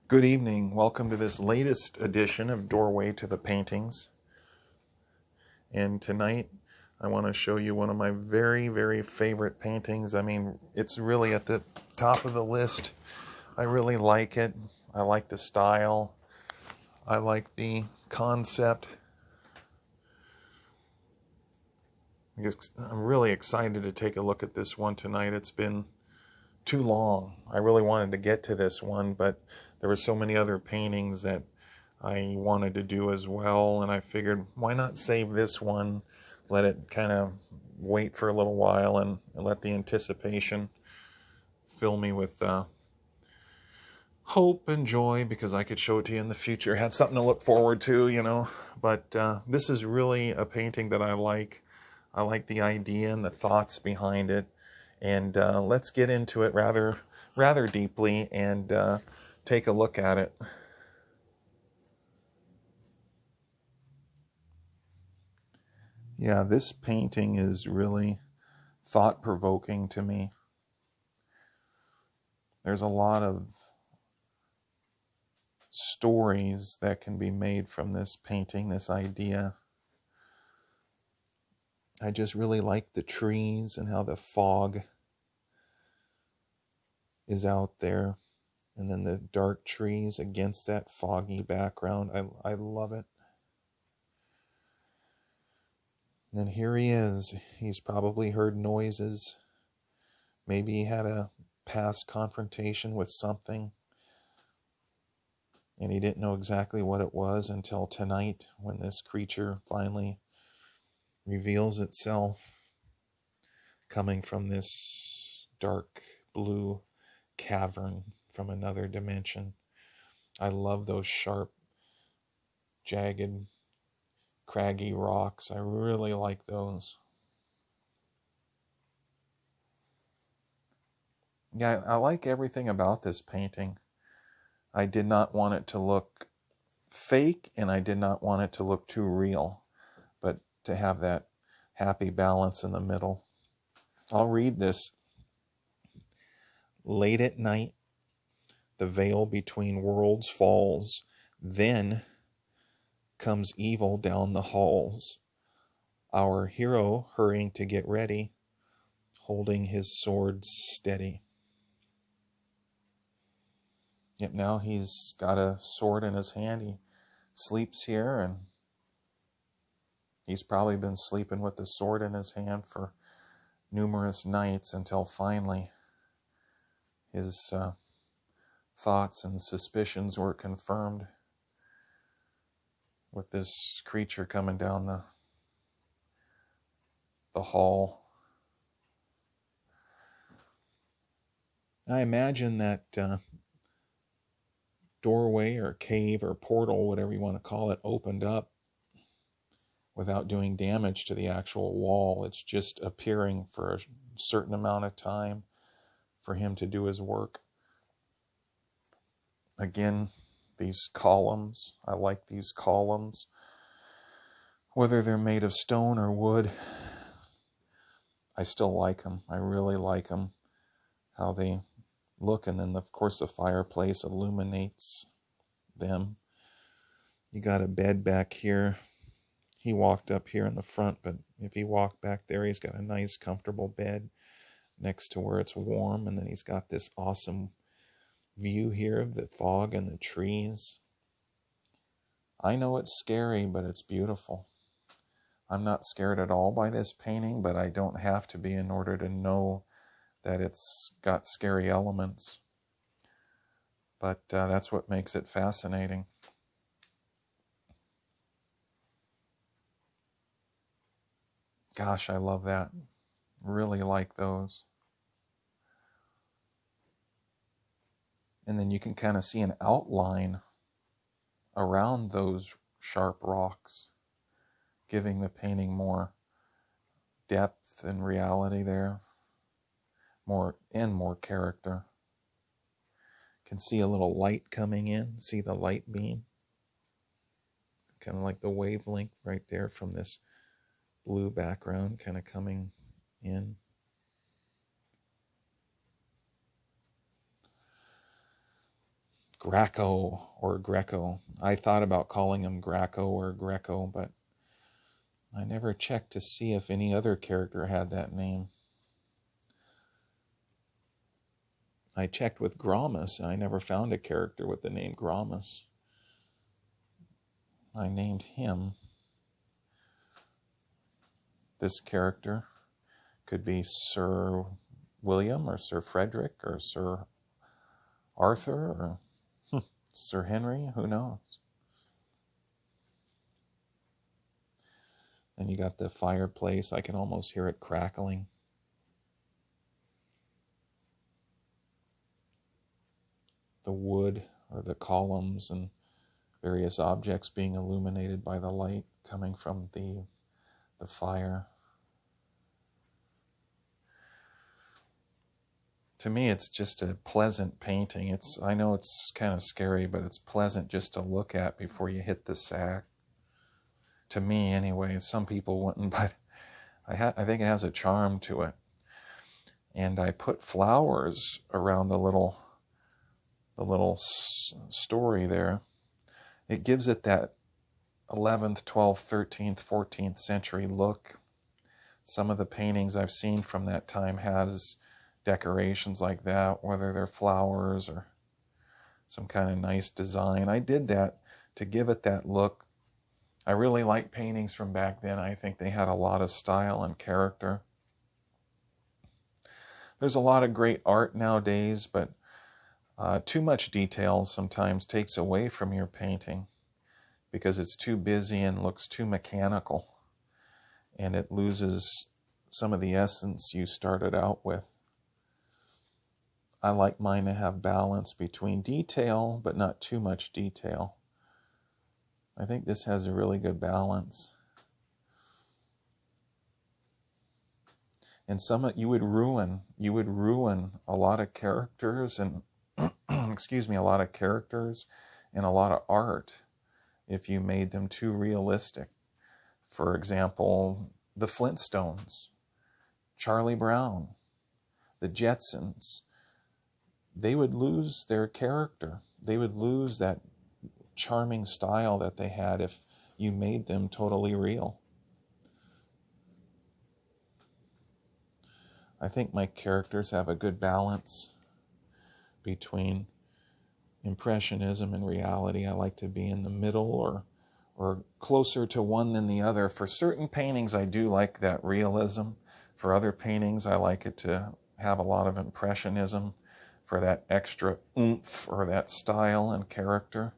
Good evening. Welcome to this latest edition of Doorway to the Paintings. And tonight I want to show you one of my very, very favorite paintings. I mean, it's really at the top of the list. I really like it. I like the style. I like the concept. I'm really excited to take a look at this one tonight. It's been too long. I really wanted to get to this one, but there were so many other paintings that I wanted to do as well, and I figured why not save this one, let it kind of wait for a little while and let the anticipation fill me with hope and joy, because I could show it to you in the future. Had something to look forward to, But this is really a painting that I like. I like the idea and the thoughts behind it. And let's get into it rather deeply and take a look at it. Yeah, this painting is really thought-provoking to me. There's a lot of stories that can be made from this painting, this idea. I just really like the trees and how the fog is out there, and then the dark trees against that foggy background. I love it. And here he is. He's probably heard noises. Maybe he had a past confrontation with something, and he didn't know exactly what it was until tonight, when this creature finally reveals itself, coming from this dark blue cavern from another dimension. I love those sharp, jagged, craggy rocks. I really like those. Yeah, I like everything about this painting. I did not want it to look fake, and I did not want it to look too real, but to have that happy balance in the middle. I'll read this. Late at night, the veil between worlds falls. Then comes evil down the halls. Our hero hurrying to get ready, holding his sword steady. Yep, now he's got a sword in his hand. He sleeps here, and he's probably been sleeping with the sword in his hand for numerous nights until finally his thoughts and suspicions were confirmed with this creature coming down the hall. I imagine that doorway or cave or portal, whatever you want to call it, opened up without doing damage to the actual wall. It's just appearing for a certain amount of time for him to do his work. Again, these columns, I like these columns, whether they're made of stone or wood. I still like them. I really like them, how they look. And then, of course, the fireplace illuminates them. You got a bed back here. He walked up here in the front, but if he walked back there, he's got a nice, comfortable bed next to where it's warm. And then he's got this awesome view here of the fog and the trees. I know it's scary, but it's beautiful. I'm not scared at all by this painting, but I don't have to be in order to know that it's got scary elements. But that's what makes it fascinating. Gosh, I love that. Really like those. And then you can kind of see an outline around those sharp rocks, giving the painting more depth and reality there, more character. Can see a little light coming in. See the light beam? Kind of like the wavelength right there from this blue background kind of coming in. Graco or Greco. I thought about calling him Graco or Greco, but I never checked to see if any other character had that name. I checked with Gromus, and I never found a character with the name Gromus. I named him. This character could be Sir William or Sir Frederick or Sir Arthur or Sir Henry, who knows? Then you got the fireplace. I can almost hear it crackling. The wood or the columns and various objects being illuminated by the light coming from the fire. To me, it's just a pleasant painting. I know it's kind of scary, but it's pleasant just to look at before you hit the sack. To me, anyway. Some people wouldn't, but I think it has a charm to it. And I put flowers around the little story there. It gives it that 11th, 12th, 13th, 14th century look. Some of the paintings I've seen from that time has decorations like that, whether they're flowers or some kind of nice design. I did that to give it that look. I really like paintings from back then. I think they had a lot of style and character. There's a lot of great art nowadays, but too much detail sometimes takes away from your painting because it's too busy and looks too mechanical, and it loses some of the essence you started out with. I like mine to have balance between detail, but not too much detail. I think this has a really good balance. And you would ruin a lot of characters and excuse me, a lot of characters and a lot of art if you made them too realistic. For example, the Flintstones, Charlie Brown, the Jetsons. They would lose their character. They would lose that charming style that they had if you made them totally real. I think my characters have a good balance between impressionism and reality. I like to be in the middle or closer to one than the other. For certain paintings, I do like that realism. For other paintings, I like it to have a lot of impressionism for that extra oomph or that style and character.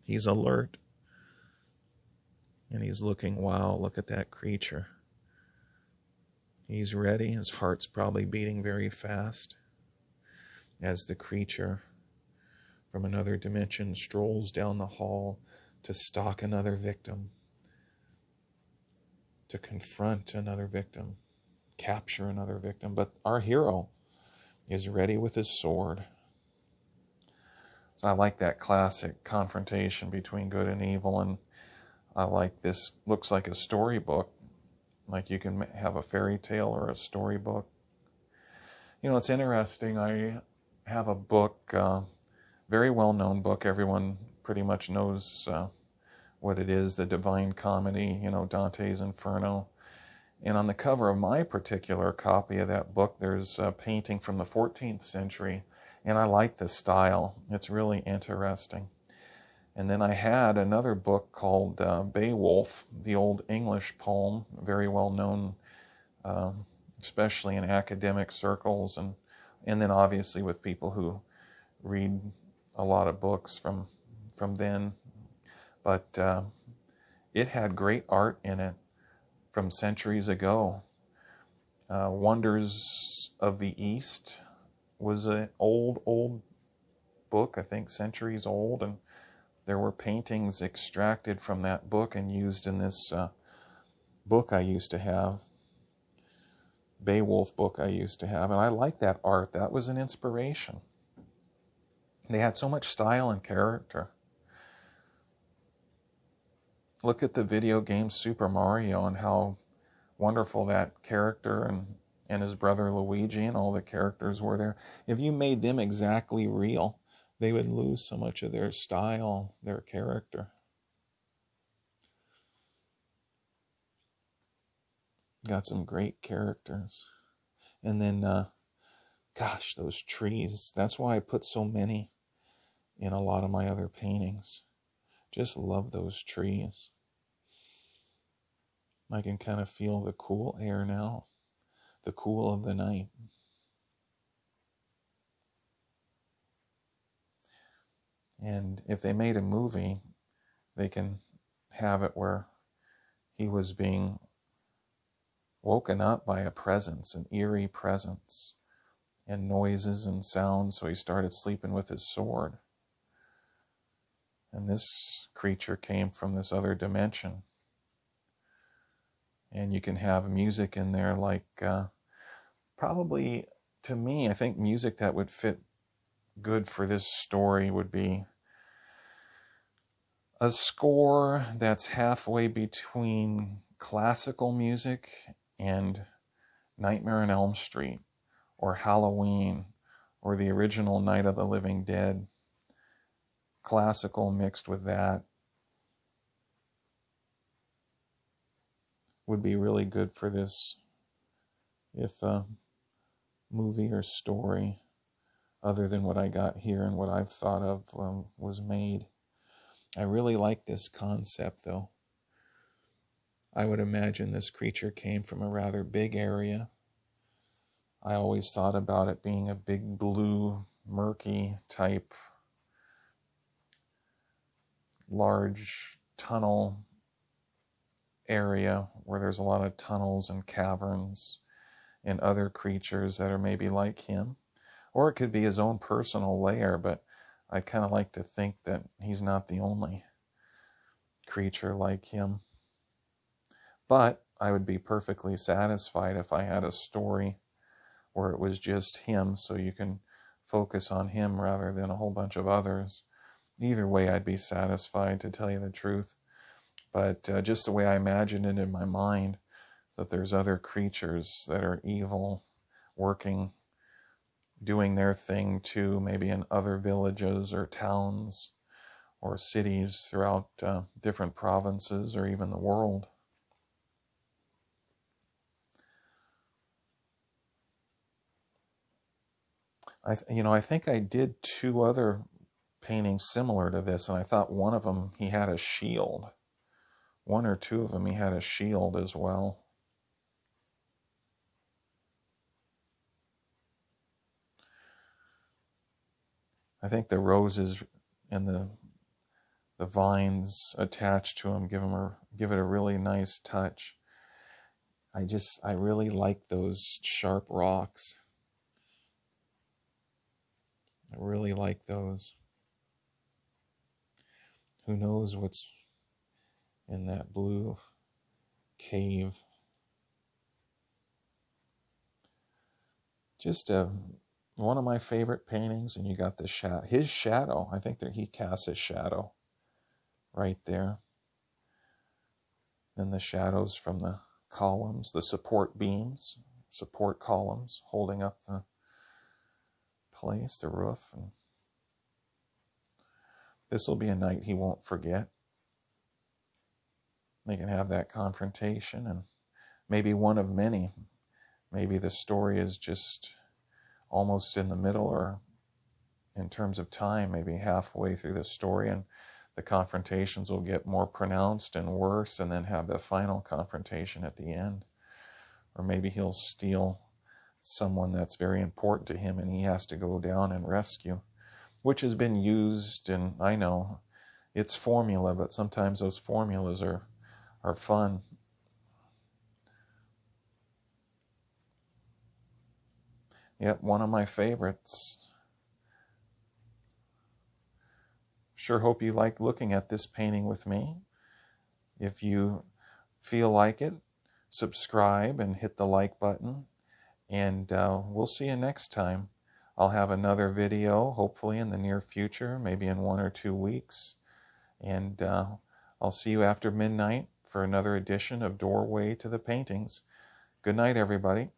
He's alert. And he's looking, wow, look at that creature. He's ready. His heart's probably beating very fast as the creature from another dimension strolls down the hall to stalk another victim, to confront another victim, capture another victim. But our hero is ready with his sword. So I like that classic confrontation between good and evil, and I like this. Looks like a storybook, like you can have a fairy tale or a storybook. You know, it's interesting. I have a book, very well-known book. Everyone pretty much knows what it is, the Divine Comedy, Dante's Inferno. And on the cover of my particular copy of that book, there's a painting from the 14th century. And I like the style. It's really interesting. And then I had another book called Beowulf, the Old English poem, very well known, especially in academic circles, and then obviously with people who read a lot of books from then. But it had great art in it from centuries ago. Wonders of the East was an old book, I think centuries old, and there were paintings extracted from that book and used in this book I used to have, Beowulf book I used to have, and I like that art. That was an inspiration. They had so much style and character. Look at the video game Super Mario and how wonderful that character and his brother Luigi and all the characters were there. If you made them exactly real, they would lose so much of their style, their character. Got some great characters. And then, gosh, those trees. That's why I put so many in a lot of my other paintings. Just love those trees. I can kind of feel the cool air now, the cool of the night. And if they made a movie, they can have it where he was being woken up by a presence, an eerie presence, and noises and sounds, so he started sleeping with his sword. And this creature came from this other dimension. And you can have music in there like, probably, to me, I think music that would fit good for this story would be a score that's halfway between classical music and Nightmare on Elm Street, or Halloween, or the original Night of the Living Dead. Classical mixed with that would be really good for this, if a movie or story other than what I got here and what I've thought of was made. I really like this concept, though. I would imagine this creature came from a rather big area. I always thought about it being a big blue, murky type, large tunnel area where there's a lot of tunnels and caverns and other creatures that are maybe like him. Or it could be his own personal lair, but I kind of like to think that he's not the only creature like him. But I would be perfectly satisfied if I had a story where it was just him, so you can focus on him rather than a whole bunch of others. Either way, I'd be satisfied, to tell you the truth. But just the way I imagine it in my mind, that there's other creatures that are evil, working, doing their thing too, maybe in other villages or towns or cities throughout different provinces or even the world. I think I did 2 other paintings similar to this, and I thought one of them he had a shield. 1 or 2 of them he had a shield as well. I think the roses and the vines attached to him give it a really nice touch. I really like those sharp rocks. I really like those. Who knows what's in that blue cave? Just one of my favorite paintings, and you got his shadow. I think that he casts his shadow right there. And the shadows from the columns, the support beams, support columns holding up the place, the roof. And this will be a night he won't forget. They can have that confrontation, and maybe one of many. Maybe the story is just almost in the middle, or in terms of time, maybe halfway through the story, and the confrontations will get more pronounced and worse, and then have the final confrontation at the end. Or maybe he'll steal someone that's very important to him, and he has to go down and rescue, which has been used, and I know it's formula, but sometimes those formulas are fun. Yep, one of my favorites. Sure hope you like looking at this painting with me. If you feel like it, subscribe and hit the like button. And we'll see you next time. I'll have another video, hopefully in the near future, maybe in 1 or 2 weeks. And I'll see you after midnight for another edition of Doorway to the Paintings. Good night, everybody.